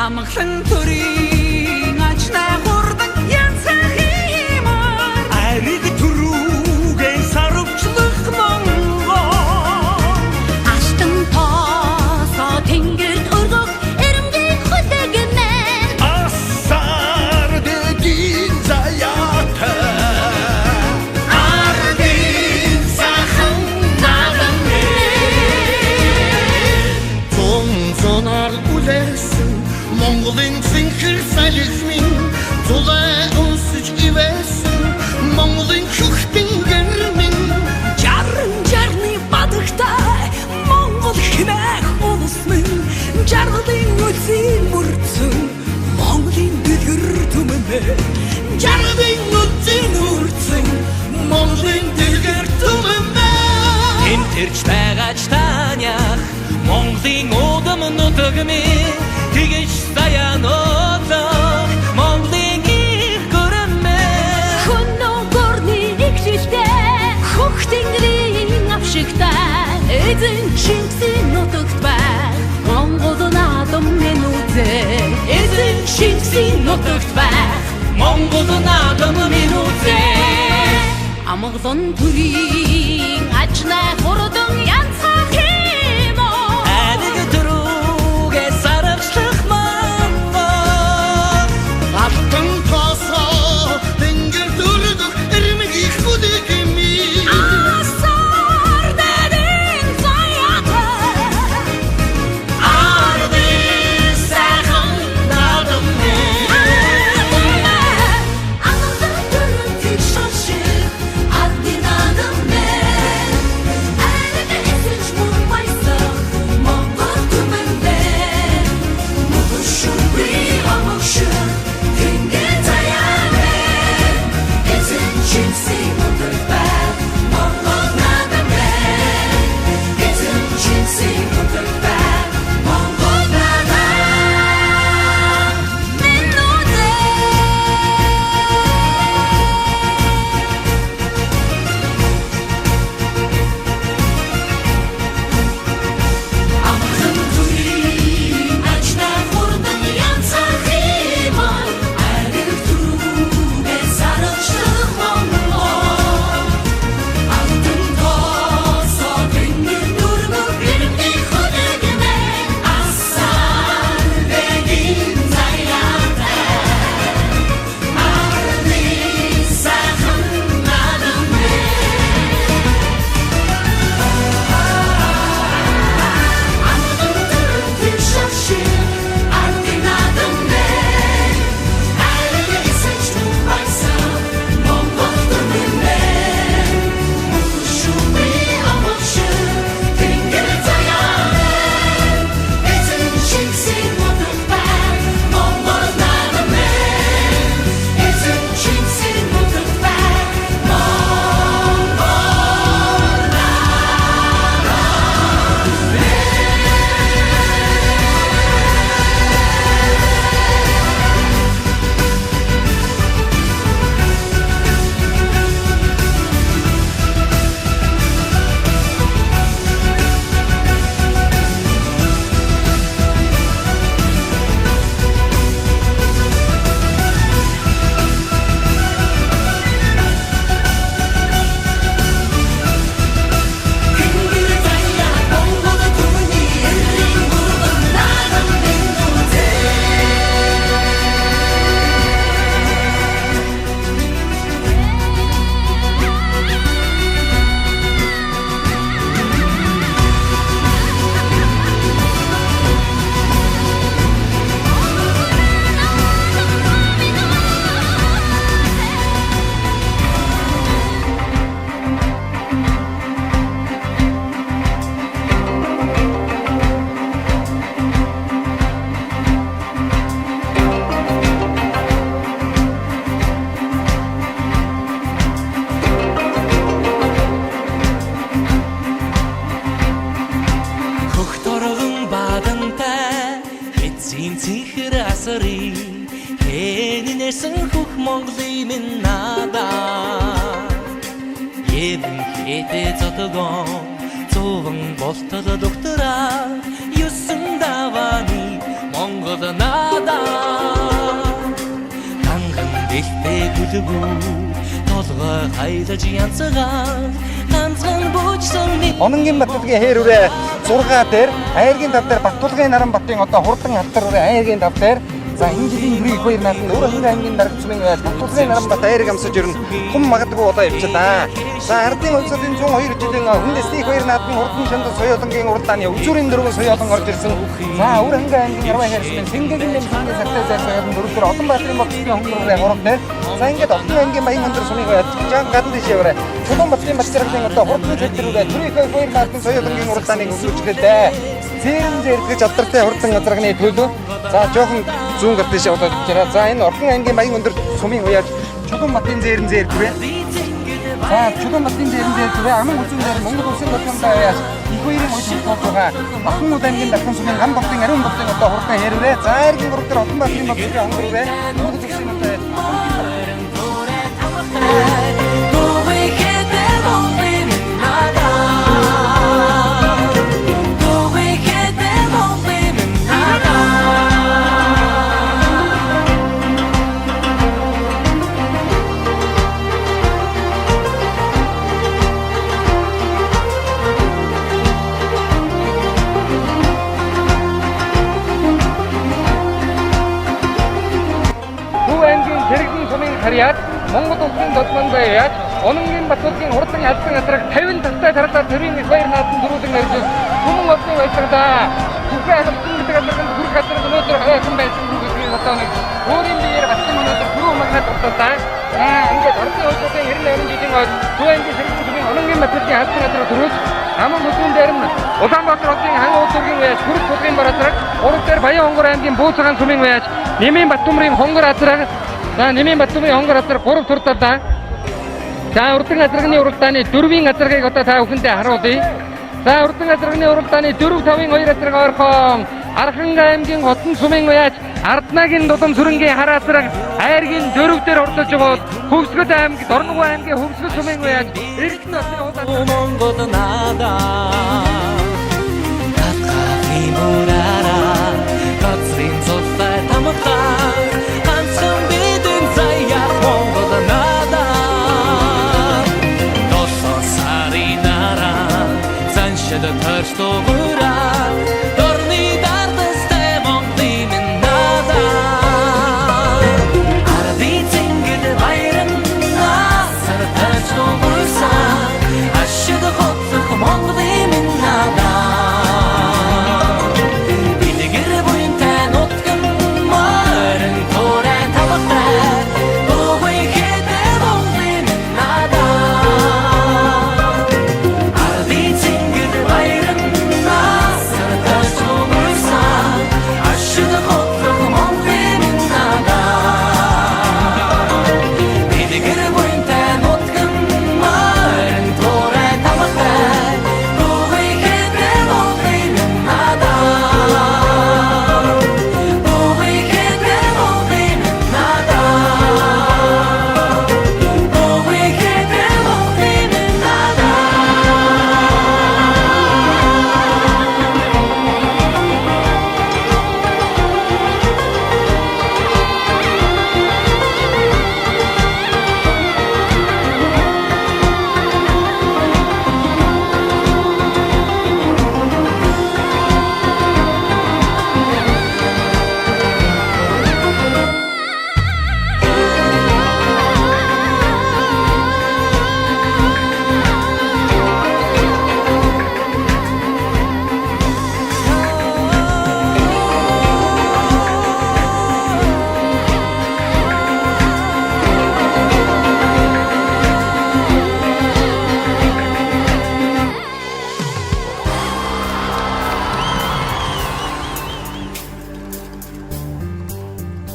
амгалан төрийн ажнаа хурдан янцах юмар ариг түрүүгээ сарвчлах Монгол аштан тоосоо тэнгэрт өргөх эрэмгийн хөдөгнэн асар дэгийн заяата ардын сахан наадамэ сонар үлээсэн Монголын цэнхэр салхимын зулай өнсөж ивэсэн Монголын хөхтэн гэрмэн жарны бадагтай Монгол хэмээх улс минь жаргалын үлзийн мөрцөн Монголын дэлгэр түмэнэ жаргалын үлзийн мөрцөн Монголын дэлгэр түмэнэ энэ төрч байгаач таниах Монголын удам нутагмын тэгэж саянолох Монголын их гөрмөө Хөнөө горны игшилтэй хөх тэнгэрийн авшигтай эзэн Чингисийн нутагт бай Монгол наадам минь үзээ эзэн Чингисийн нутагт бай Монгол наадам минь үзээ амгалан төрийн ажнаа хурдан янцах юмар ариг түрүүгээ сарвчлах Монгол алтан тоосоо тэнгэр дүргөх эрмгийн хөдөгмий асар дэдийн заяата ардын сайхан наадамэ амгалан төрийн тишшир ардын наадамэ ариг эсэж мумайсах Монгол түмэндэ мөхшүри амгшир тэнгэр заяанэ эзэн Чингисийн нутагт бай Монгол наадамэ эзэн Чингисийн нутагт бай Монгол наадам минь үзээ амгалан төрийн ажнаа хурдан янцах юмар ариг түрүүгээ сарвчлах Монгол алтан тоосоо тэнгэр дүргэх эрмгийн хөдөгмэн асар дэдийн заяата ардын сайхан наадамэ амгалан төрийн тишшир ардын наадамэ ариг эсэж мумайсах Монгол түмэндэ мөхшүри амгшир тэнгэр заяанэ эзэн Чингисийн нутагт бай Монгол наадамэ эзэн Чингисийн нутагт бай Монгол тэнгэр заяат Монгол түмний эрийн мөргөн наадам минь үзээ хөх торгон бадантай эцсийн цэнхэр асарын хэнэнэсэн хөх Монголын минь наадам Эвэн хэдэ зотогон цуван болтол доктораа юусэн даваны Монгол Монгол надаа ханган дэлтэй гүлгүү толгой хайлаж янцгаа ганцхан бүжсэн Ононгийн Баттулгийн хээрүүрээ 6 дээр Айргийн тав дээр Баттулгийн Наранбатын одоо хурдан халтар үрээ Айргийн тав дээр за энэ жилийн хүрээ их хоёр наадад өөрөөр аймгийн дарагчмын байж Баттулгийн Наранбат Айрыг амсаж ирнэ хүм магадгүй удаа явчихлаа. За ардын улсуудын 102 жилийн хүндэс их хоёр наадад хурдан шанд соёолонгийн уралдааны өвчүүрийн дөрвөн соёолон орж ирсэн. За өөрөнгө аймгийн Нарвай хэрсмэн Сингэгийн дэмжлэгийн сартай зай соёолон дөрөвдөр олон баатрын боцгийн хөнгөрөө 3 дээр за ингээд олон аймгийн баян хондөр сумыг байж жан гадна дэшээ өрөө Чулуун батлын бацрагын одоо хурдан цэцрүүгээ төрийн хоёр наадад соёолонгийн уралдааныг өгүүлжгэлээ. Зээрэн зэргэж алдартай хурдан газрагны төлөө за жоохон зүүн гар дэшээ удаад жираа. За энэ Орхон аймгийн баян өндөр сумын уяаж Чулуун батлын зээрэн зэргвэ. За Чулуун батлын зээрэн зэргвэ. Аман үзэн дээр Монгол улсын бодлоготой уяаж их хоёрын үйл төлөвлөгөө Бахмут аймгийн дархан сумын гам болтын ариун болтын одоо хурдан хэрвээ. За эргийн гурав дээр Олон батлын бодлогын хонгорвэ. Монгол улсын бодлоготой харьяат Монгол улсын додлон байяад Ононгийн Баттулгийн хурдан албан газрыг 50 тастай тараалаа төрийн их баяр наадад дөрүүлэн ярьж хүмүүн одны баяртаа бүхий албан газрын хүрх газар өнөөдөр хаяасан байсан гэдгийг одоо нэг өөрийн биеэр батсан өнөөдөр түрүү магнад боллоо. Ингээд орны улсын 98 жилийн хойд Зүүнгийн сэргэн сүмийн Ононгийн Баттулгийн албан газрыг төрүүлж Аман бүсгүн дээр нь Улаанбаатар хотын хан уудгийн уяаж Хүрх цуглын баратраг 3 дээр Баян хонгор аймгийн Бууцагаан сумын уяаж Нэмийн Баттумрын хонгор азраг за Нэмийн Баттумрын хонгор азраг 3 турталаа. За урдан азрагны уралдааны 4-ийн азрагыг одоо та бүхэндээ харуулъя. За урдан азрагны уралдааны 4-5-ын 2 азраг ойрхон Архан аймгийн Хотон сумын уяаж Арднагийн Дулам сүрэнгийн хар азраг Айргийн 4 дээр оролцож байгаа Хөвсгөл аймаг Дорногов аймгийн Хөвсгөл сумын уяаж Эрдэнэ хотын улаан Монгол надаа татхи мурара гацрин золтай тамхаа ганцхан бидэн заяа Монгол надаа досон саринара заншид төрстөгөра дорны дардастай Монголын надаа арди зингид баярын насар төрстөгөрсөн ашид хоцох Монголын надаа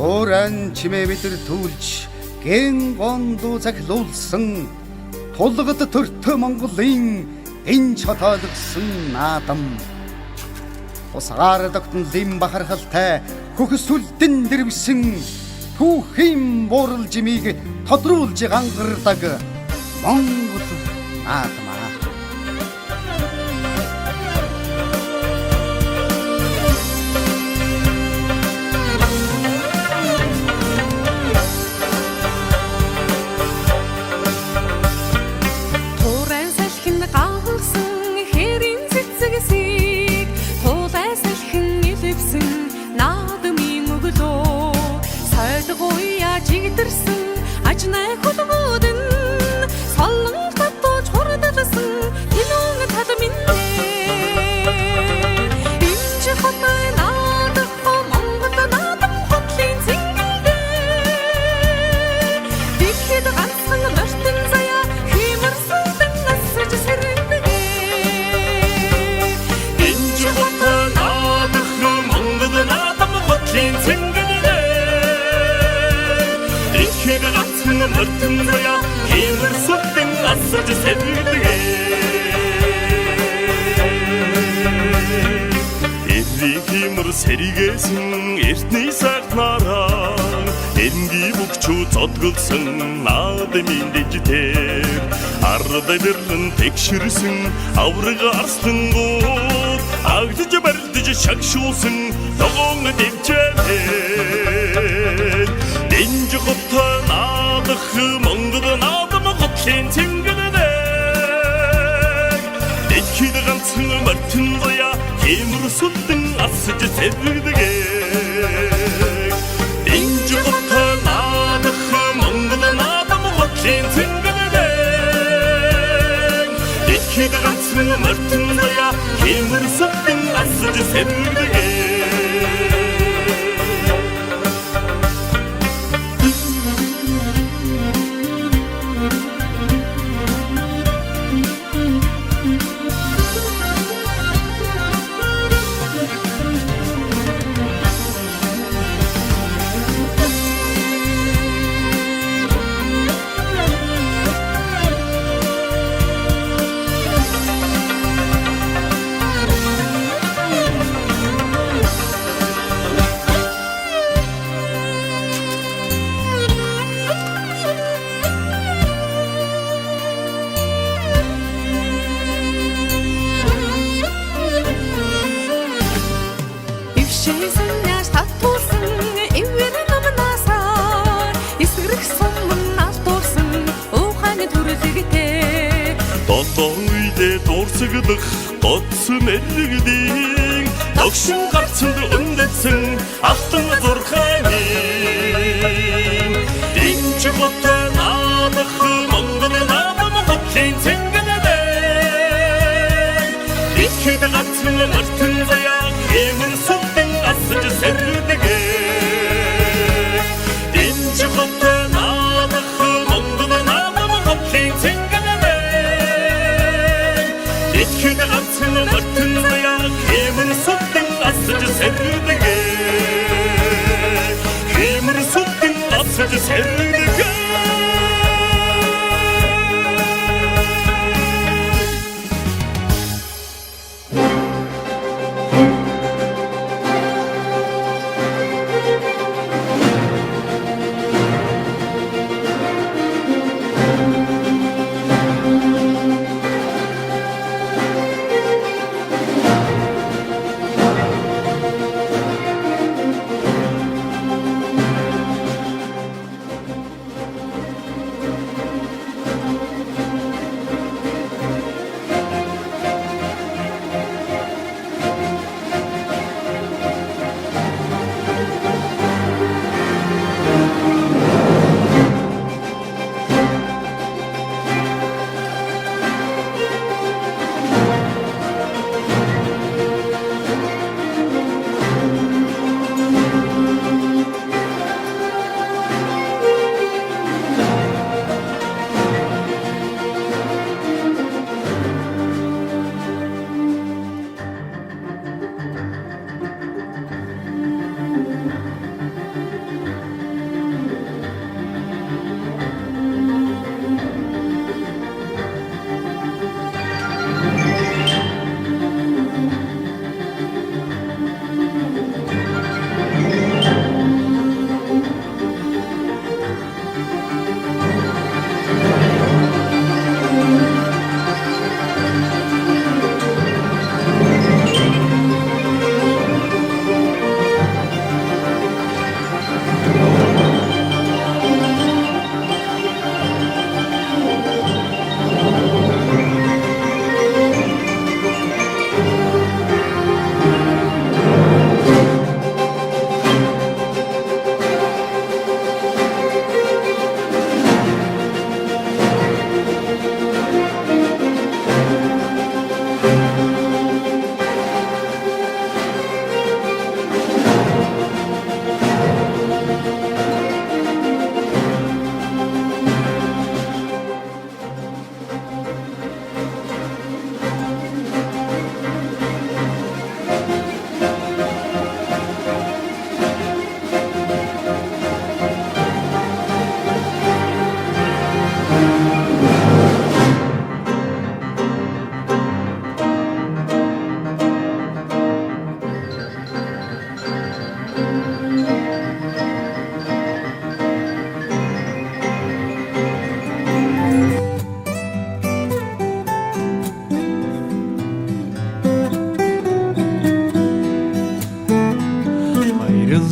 Оран чимээ мэдэр түлж ген гондуу цаглуулсан тулгад төртөө Монголын энэ чотоолгсон наадам усгаар тогтон лим бахархалтай хөхсүлдэн дэрвсэн түүхийн буурал жимийг тодруулж гангардаг Монгол наадам. өртүнзая темір соттың асыжы сәділдіге Эрри темір сәрігесің ертней сақтнаран Энги бұқчу цотгылсың нады менде жетер Арыдай бірін текшірісің аврыға арстың ғот Ағдыжы бәрдіжі шақшулсың тоғыңы демчәлер Денжі құптан адықы мұңғыдың адымы құткен сенгілінек Деткейді қансыңы мәртін зая темір сұттың асыжы сәділдіге Денжі құптан адықы мұңғыдың адымы құткен сенгілінек Деткейді қансыңы мәртін зая темір сұттың асыжы сәділдіге Тойтойде торсығыдық, тотсын әлігдің Токшын қарсынды үндетсің, ақтыңы зорқаймен Денчі құттан адықы, мұңғының адымы құткен сенгілінің Деткейді қатсыңы мұртын заяқ, емін сұттың асыжы сәрдіге Денчі құттан адықы, мұңғының адымы құткен сенгілінің Деткейді қатсыңы мұртын заяқ, емін сұттың асыжы сәрдіге Емін сұттың асыжы сәрдіге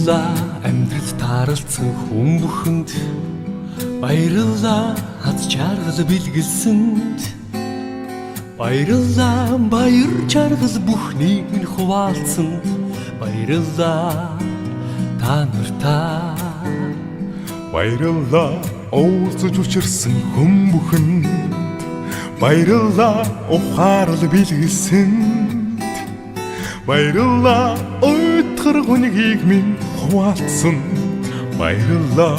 Баярлалаа амьдрал тааралцсан хүн бүхэнд баярлалаа хаз чаргал бэлгэлсэнд баярлалаа баяр чаргал бүхнийг минь хуваалцсанд баярлалаа та нартаа баярлалаа уулзаж учирсан хүн бүхэнд баярлалаа ухаарал бэлгэлсэнд баярлалаа өтгөр хүнгийг минь хуваалцсан баярлалаа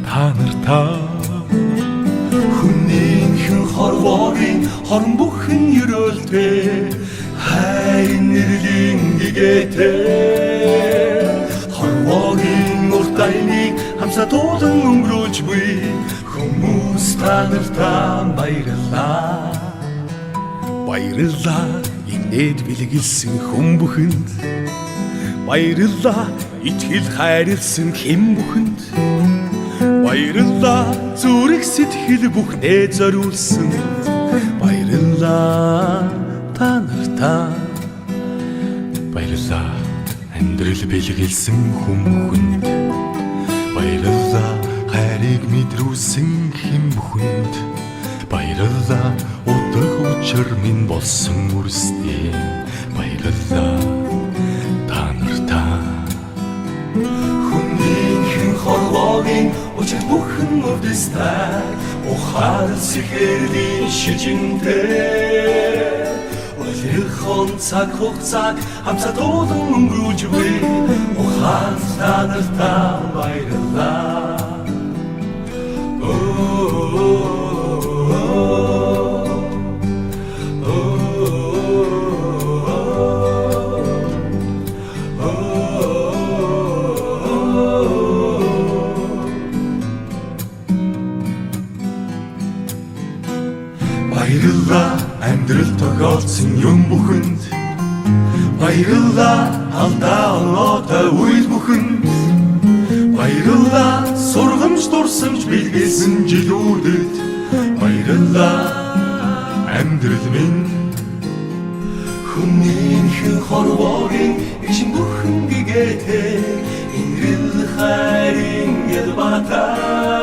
та нартаа Хүнийхэн хорвоогийн хорон бүхэн ерөөлтэй хайр нэрлийн гэгээтэй хорвоогийн урт айныг хамсатуулан өнгөрүүлж буй хүмүүс та нартаа баярлалаа баярлалаа инээд бэлгэлсэн хүн бүхэнд баярлалаа итгэл хайрлсан хэм бүхэнд баярлалаа зүрх сэтгэл бүхнээ зориулсан баярлалаа та нартаа баярлалаа амьдрал бэлгэлсэн хүн бүхэнд баярлалаа хайрыг мэдрүүлсэн хэм бүхэнд баярлалаа утга учир минь болсон үрстэй баярлалаа та нартаа Хүнийхэн хорвоогийн учир бүхэн үрдэстэй ухаал сэхэрлийн шижинтэй Олирхон цаг хугацааг хамсатуулан өнгөрүүлж буй ухаал та нартаа баярлалаа Баярлалаа амьдрал тохиолдсон юм бүхэнд баярлалаа алдаа оноотой үйл бүхэнд баярлалаа сургамж дурсамж бэлгэлсэн жилүүдэд баярлалаа амьдрал минь Хүнийхэн хорвоогийн ичэн бүхэн гэгээтэй инрэл хайрын ядбатаа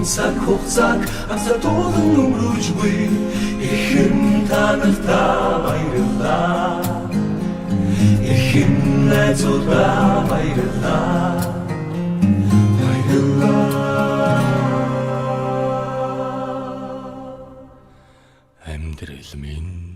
цаг хугацааг хамсатуулан өнгөрүүлж буй ихэн та нартаа баярлалаа ихэн найзуудаа баярлалаа баярлалаа амьдрал минь